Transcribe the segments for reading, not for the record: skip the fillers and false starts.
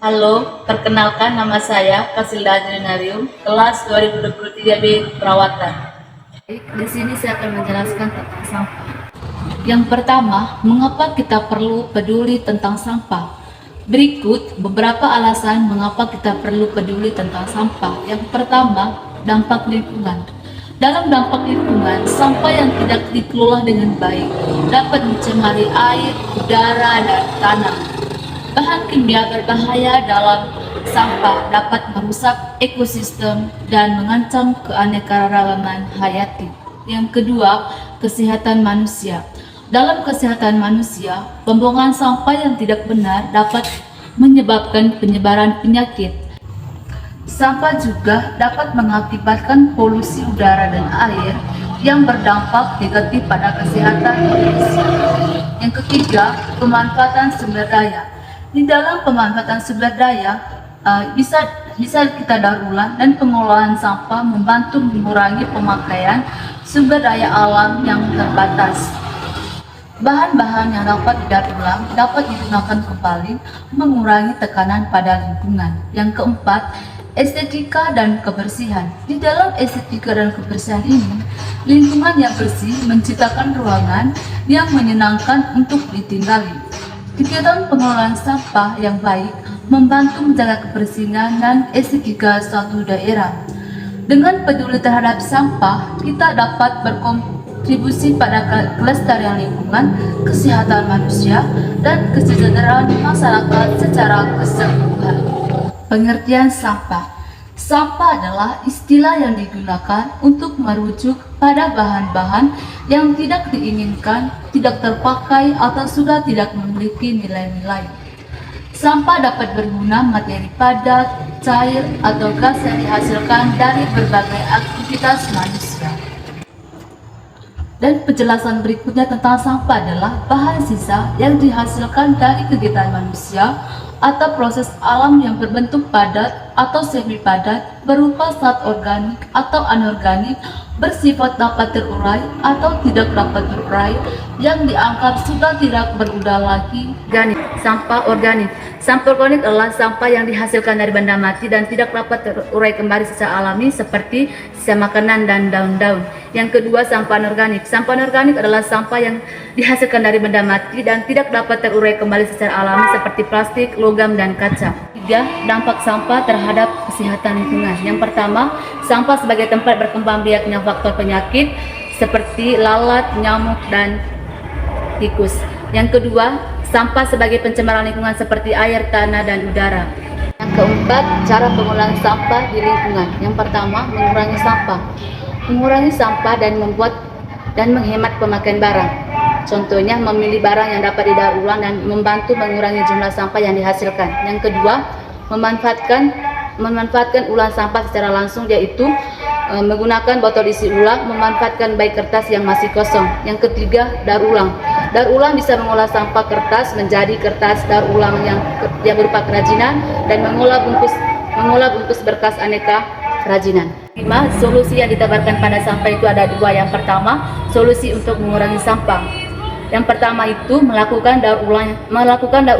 Halo, perkenalkan nama saya Fasilda Adrenarium, kelas 2023B Perawatan. Di sini saya akan menjelaskan tentang sampah. Yang pertama, mengapa kita perlu peduli tentang sampah? Berikut beberapa alasan mengapa kita perlu peduli tentang sampah. Yang pertama, dampak lingkungan. Dalam dampak lingkungan, sampah yang tidak dikelola dengan baik dapat mencemari air, udara, dan tanah. Bahan kimia berbahaya dalam sampah dapat merusak ekosistem dan mengancam keanekaragaman hayati. Yang kedua, kesehatan manusia. Dalam kesehatan manusia, pembuangan sampah yang tidak benar dapat menyebabkan penyebaran penyakit. Sampah juga dapat mengakibatkan polusi udara dan air yang berdampak negatif pada kesehatan manusia. Yang ketiga, pemanfaatan sumber daya. Di dalam pemanfaatan sumber daya, bisa kita daur ulang dan pengolahan sampah membantu mengurangi pemakaian sumber daya alam yang terbatas. Bahan-bahan yang dapat didaur ulang dapat digunakan kembali, mengurangi tekanan pada lingkungan. Yang keempat, estetika dan kebersihan. Di dalam estetika dan kebersihan ini, lingkungan yang bersih menciptakan ruangan yang menyenangkan untuk ditinggali. Kegiatan pengelolaan sampah yang baik membantu menjaga kebersihan dan estetika suatu daerah. Dengan peduli terhadap sampah, kita dapat berkontribusi pada kelestarian lingkungan, kesehatan manusia, dan kesejahteraan masyarakat secara keseluruhan. Pengertian sampah. Sampah adalah istilah yang digunakan untuk merujuk pada bahan-bahan yang tidak diinginkan, tidak terpakai, atau sudah tidak memiliki nilai-nilai. Sampah dapat berguna materi padat, cair, atau gas yang dihasilkan dari berbagai aktivitas manusia. Dan penjelasan berikutnya tentang sampah adalah bahan sisa yang dihasilkan dari kegiatan manusia atau proses alam yang berbentuk padat atau semi padat berupa zat organik atau anorganik, bersifat dapat terurai atau tidak dapat terurai, yang dianggap sudah tidak berulang lagi. Sampah organik. Sampah organik adalah sampah yang dihasilkan dari benda mati dan tidak dapat terurai kembali secara alami seperti sisa makanan dan daun-daun. Yang kedua, sampah anorganik. Sampah anorganik adalah sampah yang dihasilkan dari benda mati dan tidak dapat terurai kembali secara alami seperti plastik, logam, dan kaca. Tiga, dampak sampah terhadap kesehatan lingkungan. Yang pertama, sampah sebagai tempat berkembang biaknya faktor penyakit seperti lalat, nyamuk, dan tikus. Yang kedua, sampah sebagai pencemaran lingkungan seperti air, tanah, dan udara. Yang keempat, cara pengolahan sampah di lingkungan. Yang pertama, mengurangi sampah. Mengurangi sampah dan menghemat pemakaian barang. Contohnya, memilih barang yang dapat didaur ulang dan membantu mengurangi jumlah sampah yang dihasilkan. Yang kedua, memanfaatkan ulang sampah secara langsung, yaitu menggunakan botol isi ulang, memanfaatkan baik kertas yang masih kosong. Yang ketiga, daur ulang. Daur ulang bisa mengolah sampah kertas menjadi kertas daur ulang yang berupa kerajinan dan mengolah bungkus berkas aneka kerajinan. 5. Solusi yang ditawarkan pada sampah itu ada dua. Yang pertama, solusi untuk mengurangi sampah. Yang pertama itu melakukan daur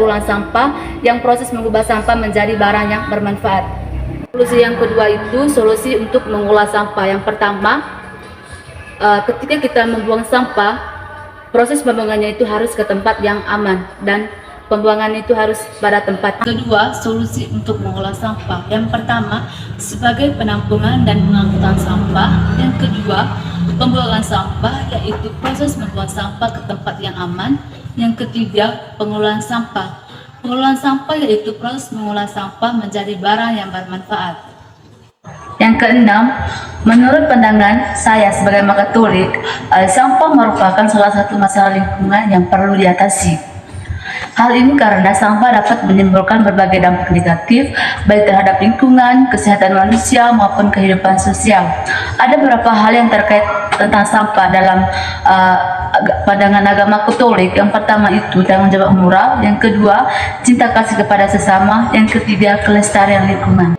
ulang sampah yang proses mengubah sampah menjadi barang yang bermanfaat. Solusi yang kedua itu solusi untuk mengolah sampah. Yang pertama, ketika kita membuang sampah, proses pembuangannya itu harus ke tempat yang aman dan pembuangan itu harus pada tempat. Kedua, solusi untuk mengolah sampah. Yang pertama, sebagai penampungan dan pengangkutan sampah. Yang kedua, pembuangan sampah, yaitu proses membuang sampah ke tempat yang aman. Yang ketiga, pengolahan sampah. Pengolahan sampah yaitu proses mengolah sampah menjadi barang yang bermanfaat. Yang keenam, menurut pandangan saya sebagai Katolik, sampah merupakan salah satu masalah lingkungan yang perlu diatasi. Hal ini karena sampah dapat menimbulkan berbagai dampak negatif baik terhadap lingkungan, kesehatan manusia maupun kehidupan sosial. Ada beberapa hal yang terkait tentang sampah dalam pandangan agama Katolik. Yang pertama itu tanggung jawab moral, yang kedua cinta kasih kepada sesama, yang ketiga kelestarian lingkungan.